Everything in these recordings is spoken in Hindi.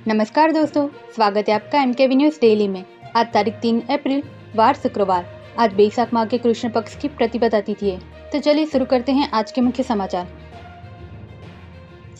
नमस्कार दोस्तों, स्वागत है आपका MKV न्यूज़ डेली में। आज तारीख 3 अप्रैल वार शुक्रवार। आज बैसाख माह के कृष्ण पक्ष की प्रतिपदा तिथि है। तो चलिए शुरू करते हैं आज के मुख्य समाचार।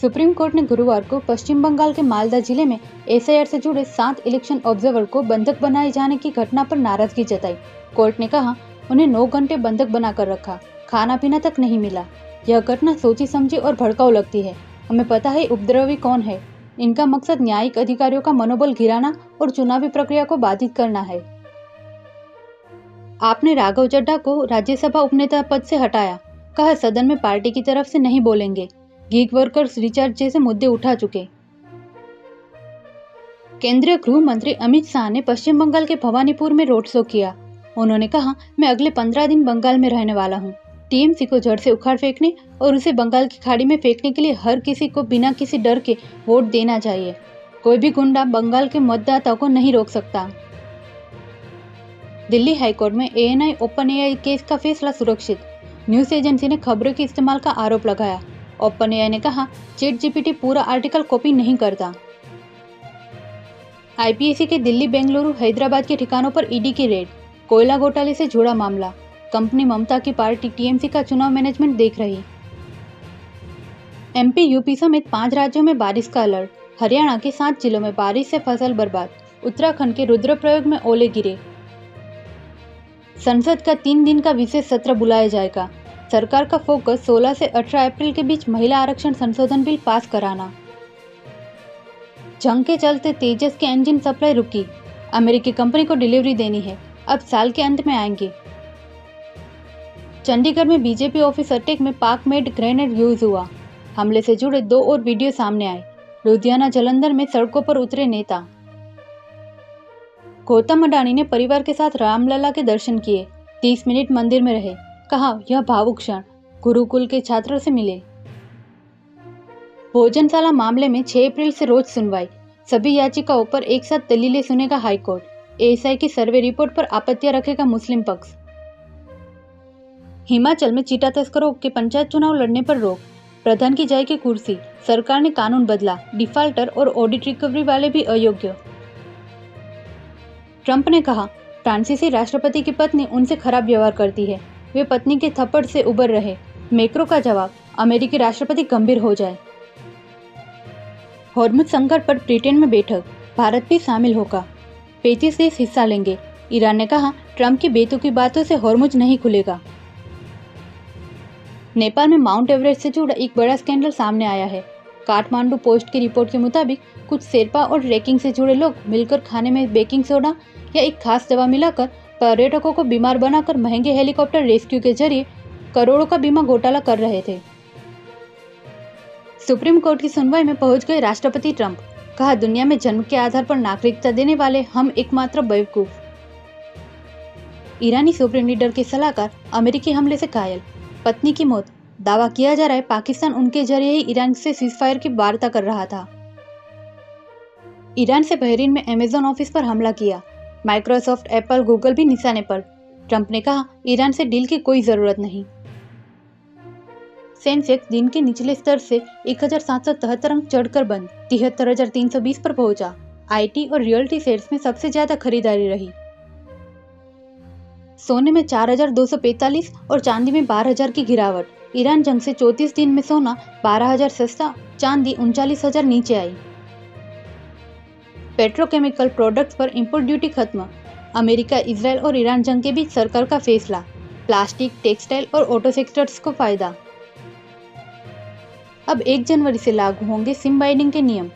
सुप्रीम कोर्ट ने गुरुवार को पश्चिम बंगाल के मालदा जिले में SIR से जुड़े 7 इलेक्शन ऑब्जर्वर को बंधक बनाए जाने की घटना पर नाराजगी जताई। कोर्ट ने कहा, उन्हें 9 घंटे बंधक बनाकर रखा, खाना पीना तक नहीं मिला। यह घटना सोची समझी और भड़काऊ लगती है। हमें पता है उपद्रवी कौन है। इनका मकसद न्यायिक अधिकारियों का मनोबल गिराना और चुनावी प्रक्रिया को बाधित करना है। आपने राघव चड्ढा को राज्यसभा उपनेता पद से हटाया, कहा सदन में पार्टी की तरफ से नहीं बोलेंगे। गीग वर्कर्स रिचार्ज जैसे मुद्दे उठा चुके। केंद्रीय गृह मंत्री अमित शाह ने पश्चिम बंगाल के भवानीपुर में रोड शो किया। उन्होंने कहा, मैं अगले 15 दिन बंगाल में रहने वाला हूँ। TMC को जड़ से उखाड़ फेंकने और उसे बंगाल की खाड़ी में फेंकने के लिए हर किसी को बिना किसी डर के वोट देना चाहिए। कोई भी गुंडा बंगाल के मतदाताओं को नहीं रोक सकता। दिल्ली हाईकोर्ट में ANI OpenAI केस का फैसला सुरक्षित। न्यूज एजेंसी ने खबरों के इस्तेमाल का आरोप लगाया। OpenAI ने कहा, ChatGPT पूरा आर्टिकल कॉपी नहीं करता। IPSC के दिल्ली, बेंगलुरु, हैदराबाद के ठिकानों पर ED की रेड। कोयला घोटाले से जुड़ा मामला। कंपनी ममता की पार्टी TMC का चुनाव मैनेजमेंट देख रही। MP, UP समेत 5 राज्यों में बारिश का अलर्ट। हरियाणा के 7 जिलों में बारिश से फसल बर्बाद। उत्तराखंड के रुद्रप्रयाग में ओले गिरे। संसद का 3 दिन का विशेष सत्र बुलाया जाएगा। सरकार का फोकस 16 से 18 अप्रैल के बीच महिला आरक्षण संशोधन बिल पास कराना। जंग के चलते तेजस के इंजन सप्लाई रुकी। अमेरिकी कंपनी को डिलीवरी देनी है, अब साल के अंत में आएंगे। चंडीगढ़ में बीजेपी ऑफिस अटैक में पाक मेड ग्रेनेड यूज हुआ। हमले से जुड़े 2 और वीडियो सामने आए। लुधियाना जलंधर में सड़कों पर उतरे नेता। गौतम अडानी ने परिवार के साथ रामलला के दर्शन किए। 30 मिनट मंदिर में रहे। कहा, यह भावुक क्षण। गुरुकुल के छात्रों से मिले। भोजनशाला मामले में 6 अप्रैल से रोज सुनवाई। सभी याचिकाओं पर एक साथ दलीलें सुनेगा हाईकोर्ट। ASI की सर्वे रिपोर्ट पर आपत्तियां रखेगा मुस्लिम पक्ष। हिमाचल में चीटा तस्करों के पंचायत चुनाव लड़ने पर रोक। प्रधान की जाएगी कुर्सी। सरकार ने कानून बदला। डिफाल्टर और ऑडिट रिकवरी वाले भी अयोग्य। ट्रंप ने कहा, फ्रांसीसी राष्ट्रपति की पत्नी उनसे खराब व्यवहार करती है। वे पत्नी के थप्पड़ से उबर रहे। मैक्रो का जवाब, अमेरिकी राष्ट्रपति गंभीर हो जाए। हॉर्मुज संकट पर ब्रिटेन में बैठक। भारत भी शामिल होगा। 35 देश हिस्सा लेंगे। ईरान ने कहा, ट्रंप की बेतुकी बातों से हॉर्मुज नहीं खुलेगा। नेपाल में माउंट एवरेस्ट से जुड़ा एक बड़ा स्कैंडल सामने आया है। काठमांडू पोस्ट की रिपोर्ट के मुताबिक कुछ शेरपा और ट्रेकिंग से जुड़े लोग मिलकर खाने में बेकिंग सोडा या एक खास दवा मिलाकर पर्यटकों को बीमार बनाकर महंगे हेलीकॉप्टर रेस्क्यू के जरिए करोड़ों का बीमा घोटाला कर रहे थे। सुप्रीम कोर्ट की सुनवाई में पहुंच गए राष्ट्रपति ट्रंप। कहा, दुनिया में जन्म के आधार पर नागरिकता देने वाले हम एकमात्र बेवकूफ। ईरानी सुप्रीम लीडर के सलाहकार अमेरिकी हमले से घायल। पत्नी की मौत। दावा किया जा रहा है पाकिस्तान उनके जरिए ही ईरान से सीजफायर की वार्ता कर रहा था। ईरान से बहरीन में अमेजन ऑफिस पर हमला किया। माइक्रोसॉफ्ट, एप्पल, गूगल भी निशाने पर। ट्रंप ने कहा, ईरान से डील की कोई जरूरत नहीं। सेंसेक्स दिन के निचले स्तर से 1773 अंक चढ़कर बंद 73,320 पर पहुंचा। IT और रियल्टी शेयर्स में सबसे ज्यादा खरीदारी रही। सोने में 4,245 और चांदी में 12,000 की गिरावट। ईरान जंग से 34 दिन में सोना 12,000 सस्ता, चांदी 39,000 नीचे आई। पेट्रोकेमिकल प्रोडक्ट्स पर इंपोर्ट ड्यूटी खत्म। अमेरिका, इजराइल और ईरान जंग के बीच सरकार का फैसला। प्लास्टिक, टेक्सटाइल और ऑटो सेक्टर्स को फायदा। अब 1 जनवरी से लागू होंगे सिम बाइंडिंग के नियम।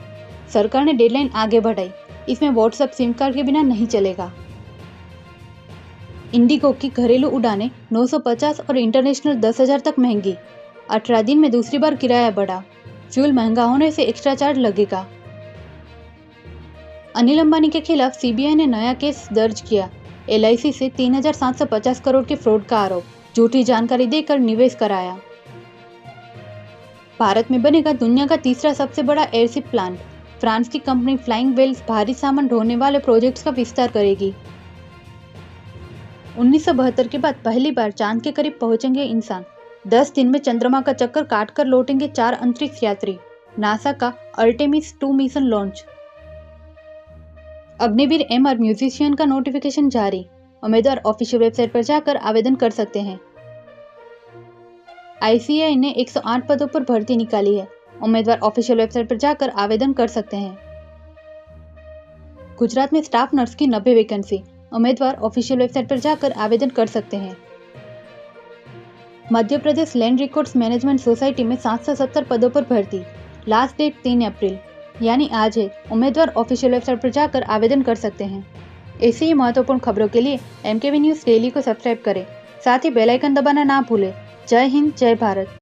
सरकार ने डेडलाइन आगे बढ़ाई। इसमें व्हाट्सएप सिम कार्ड के बिना नहीं चलेगा। इंडिगो की घरेलू उड़ानें 950 और इंटरनेशनल 10,000 तक महंगी। 18 दिन में दूसरी बार किराया बढ़ा। फ्यूल महंगा होने से एक्स्ट्रा चार्ज लगेगा। अनिल अंबानी के खिलाफ CBI ने नया केस दर्ज किया। LIC से 3,750 करोड़ के फ्रॉड का आरोप। झूठी जानकारी देकर निवेश कराया। भारत में बनेगा दुनिया का तीसरा सबसे बड़ा एयरशिप प्लांट। फ्रांस की कंपनी फ्लाइंग वेल्स भारी सामान ढोने वाले प्रोजेक्ट्स का विस्तार करेगी। 1972 के बाद पहली बार चांद के करीब पहुंचेंगे इंसान। 10 दिन में चंद्रमा का चक्कर काटकर लौटेंगे 4 अंतरिक्ष यात्री। नासा का Artemis 2 mission launch. Agniveer MR musician का नोटिफिकेशन जारी। उम्मीदवार ऑफिशियल वेबसाइट पर जाकर आवेदन कर सकते हैं। आईसीएआई ने 108 पदों पर भर्ती निकाली है। उम्मीदवार ऑफिशियल वेबसाइट पर जाकर आवेदन कर सकते हैं। गुजरात में स्टाफ नर्स की 90 वैकेंसी। उम्मीदवार ऑफिशियल वेबसाइट पर जाकर आवेदन कर सकते हैं। Madhya Pradesh land records management society में 770 पदों पर भर्ती। लास्ट डेट 3 अप्रैल यानी आज है। उम्मीदवार ऑफिशियल वेबसाइट पर जाकर आवेदन कर सकते हैं। ऐसी ही महत्वपूर्ण खबरों के लिए एमकेवी न्यूज़ डेली को सब्सक्राइब करें। साथ ही बेल आइकन दबाना ना भूलें। जय हिंद, जय भारत।